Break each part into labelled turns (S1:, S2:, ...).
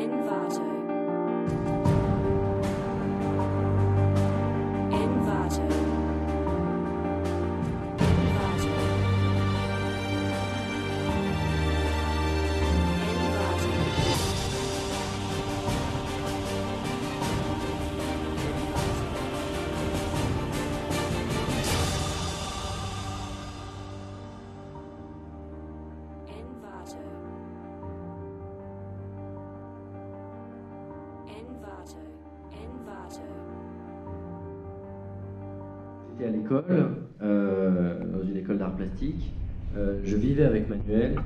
S1: Envato. Envato. Envato. Envato. Envato. Envato.
S2: J'étais à l'école, dans une école d'art plastique. Je vivais avec Manuel.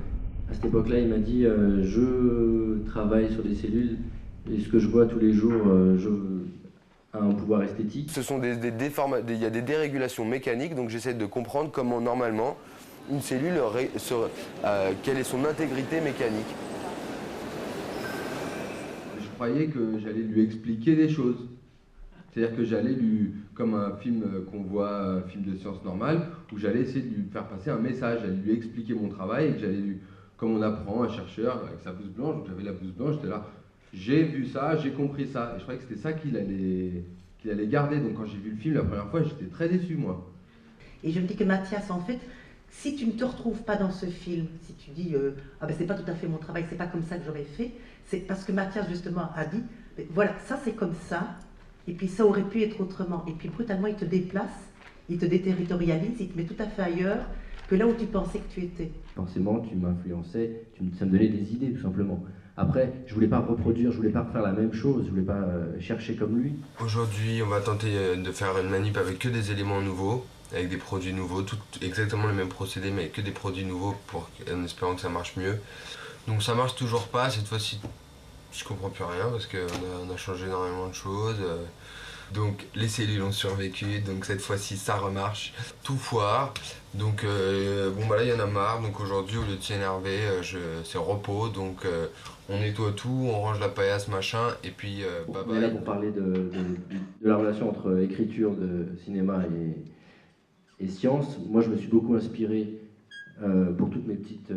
S2: À cette époque-là, il m'a dit je travaille sur des cellules et ce que je vois tous les jours a un pouvoir esthétique.
S3: Ce sont il y a des dérégulations mécaniques, donc j'essaie de comprendre comment normalement une cellule, quelle est son intégrité mécanique.
S4: Je croyais que j'allais lui expliquer des choses. C'est-à-dire que j'allais lui, comme un film qu'on voit, un film de science normale, où j'allais essayer de lui faire passer un message, j'allais lui expliquer mon travail et que j'allais lui, comme on apprend un chercheur avec sa blouse blanche, donc j'avais la blouse blanche, j'étais là, j'ai vu ça, j'ai compris ça. Et je croyais que c'était ça qu'il allait garder. Donc quand j'ai vu le film la première fois, j'étais très déçu, moi.
S5: Et je me dis que Mathias, en fait, si tu ne te retrouves pas dans ce film, si tu dis ah ben c'est pas tout à fait mon travail, c'est pas comme ça que j'aurais fait, c'est parce que Mathias justement a dit voilà, ça c'est comme ça, et puis ça aurait pu être autrement. Et puis brutalement il te déplace, il te déterritorialise, il te met tout à fait ailleurs que là où tu pensais que tu étais.
S2: Forcément, tu m'influençais, ça me donnait des idées tout simplement. Après, je voulais pas reproduire, je voulais pas refaire la même chose, je voulais pas chercher comme lui.
S3: Aujourd'hui, on va tenter de faire une manip avec que des éléments nouveaux, avec des produits nouveaux, exactement le même procédé, mais avec que des produits nouveaux en espérant que ça marche mieux. Donc ça marche toujours pas, cette fois-ci, je comprends plus rien parce qu'on a changé énormément de choses. Donc les cellules ont survécu, donc cette fois-ci ça remarche. Tout foire, donc bon bah là il y en a marre, donc aujourd'hui au lieu de s'énerver, c'est repos, donc on nettoie tout, on range la paillasse machin, et puis bye
S2: On est là
S3: bye.
S2: pour parler de la relation entre écriture de cinéma et science. Moi je me suis beaucoup inspiré pour toutes mes petites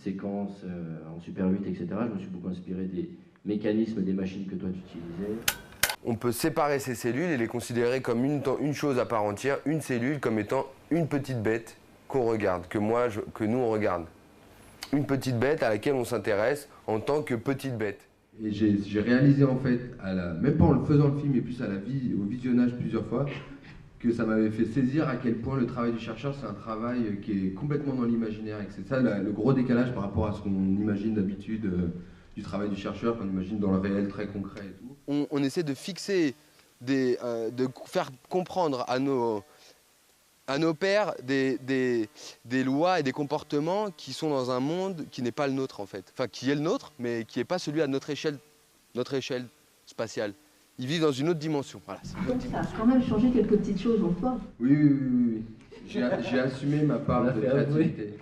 S2: séquences en Super 8, etc. Je me suis beaucoup inspiré des mécanismes des machines que toi tu utilisais.
S3: On peut séparer ces cellules et les considérer comme une chose à part entière, une cellule comme étant une petite bête qu'on regarde, que nous on regarde. Une petite bête à laquelle on s'intéresse en tant que petite bête.
S4: Et j'ai réalisé en fait, même pas en le faisant le film, mais plus au visionnage plusieurs fois, que ça m'avait fait saisir à quel point le travail du chercheur, c'est un travail qui est complètement dans l'imaginaire et que c'est ça le gros décalage par rapport à ce qu'on imagine d'habitude du travail du chercheur, qu'on imagine dans le réel très concret et tout.
S3: On essaie de fixer, de faire comprendre à nos pairs des lois et des comportements qui sont dans un monde qui n'est pas le nôtre en fait. Enfin, qui est le nôtre, mais qui n'est pas celui à notre échelle spatiale. Ils vivent dans une autre dimension. Voilà,
S6: Donc ça a quand même changé quelques petites choses en toi.
S4: Oui. J'ai assumé ma part de créativité.